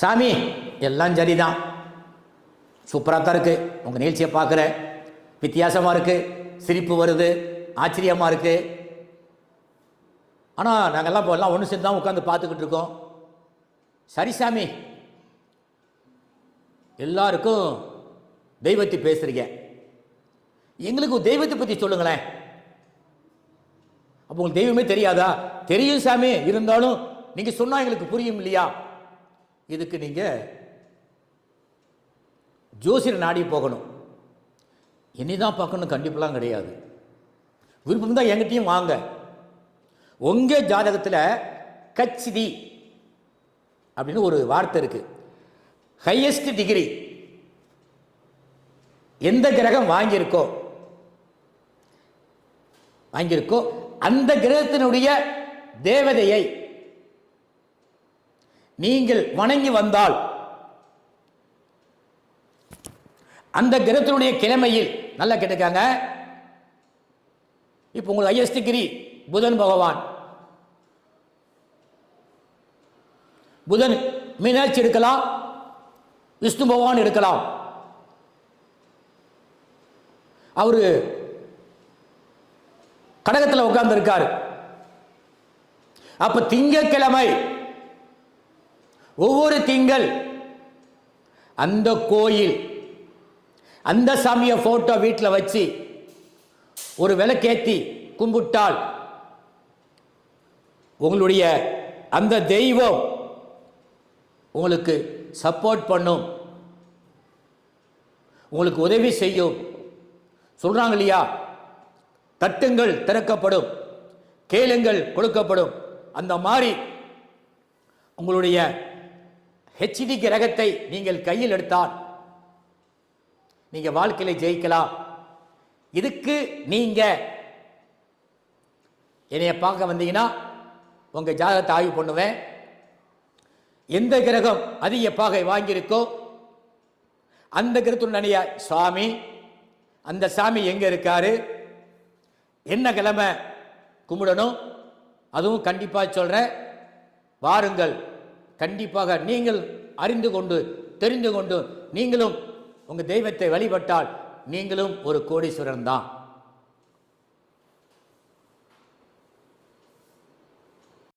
சாமி எல்லாம் சரிதான், சூப்பராக தான் இருக்குது, உங்கள் நிகழ்ச்சியை பார்க்குறேன், வித்தியாசமாக இருக்குது, சிரிப்பு வருது, ஆச்சரியமாக இருக்குது. ஆனால் நாங்கள்லாம் இப்போ எல்லாம் ஒன்று சேர்ந்து தான் உட்காந்து பார்த்துக்கிட்டு இருக்கோம். சரி சாமி, எல்லாருக்கும் தெய்வத்தை பேசுறீங்க, எங்களுக்கு தெய்வத்தை பற்றி சொல்லுங்களேன். அப்போ உங்களுக்கு தெய்வமே தெரியாதா? தெரியும் சாமி, இருந்தாலும் நீங்கள் சொன்னால் எங்களுக்கு புரியும் இல்லையா? இதுக்கு நீங்கள் ஜோசியர் நாடி போகணும், என்னதான் பார்க்கணும் கண்டிப்பெல்லாம் கிடையாது. விருப்பம் தான் எங்கிட்டையும் வாங்க. உங்கள் ஜாதகத்தில் கச்சிதி அப்படின்னு ஒரு வார்த்தை இருக்கு. ஹையஸ்ட் டிகிரி எந்த கிரகம் வாங்கியிருக்கோ அந்த கிரகத்தினுடைய தேவதையை நீங்கள் வணங்கி வந்தால் அந்த கிரகத்தினுடைய கிழமையில் நல்லா கேட்டுக்காங்க. இப்போ உங்களுக்கு ஹையஸ்ட் டிகிரி புதன் பகவான், புதன் மீனாட்சி எடுக்கலாம், விஷ்ணு பகவான் எடுக்கலாம். அவரு கடகத்தில் உட்கார்ந்து இருக்காரு. அப்ப திங்கட்கிழமை ஒவ்வொரு திங்கள் அந்த கோயில் அந்த சாமிய போட்டோ வீட்டில் வச்சு ஒரு விளக்கேத்தி கும்பிட்டால் உங்களுடைய அந்த தெய்வம் உங்களுக்கு சப்போர்ட் பண்ணும், உங்களுக்கு உதவி செய்யும். சொல்றாங்க இல்லையா, தட்டுங்கள் திறக்கப்படும், கேளுங்கள் கொடுக்கப்படும். அந்த மாதிரி உங்களுடைய ஹெச்டி கிரகத்தை நீங்கள் கையில் எடுத்தால் நீங்க வாழ்க்கையில ஜெயிக்கலாம். இதுக்கு நீங்க என்னைய பார்க்க வந்தீங்கன்னா உங்க ஜாதகத்தை ஆய்வு பண்ணுவேன். எந்த கிரகம் அதிக பாகை வாங்கியிருக்கோ அந்த கிரகத்துடைய சுவாமி, அந்த சாமி எங்க இருக்காரு, என்ன கிழமை கும்பிடணும், அதுவும் கண்டிப்பாக சொல்றேன். வாருங்கள், கண்டிப்பாக நீங்கள் அறிந்து கொண்டு தெரிந்து கொண்டு நீங்களும் உங்க தெய்வத்தை வழிபட்டால் நீங்களும் ஒரு கோடீஸ்வரன் தான்.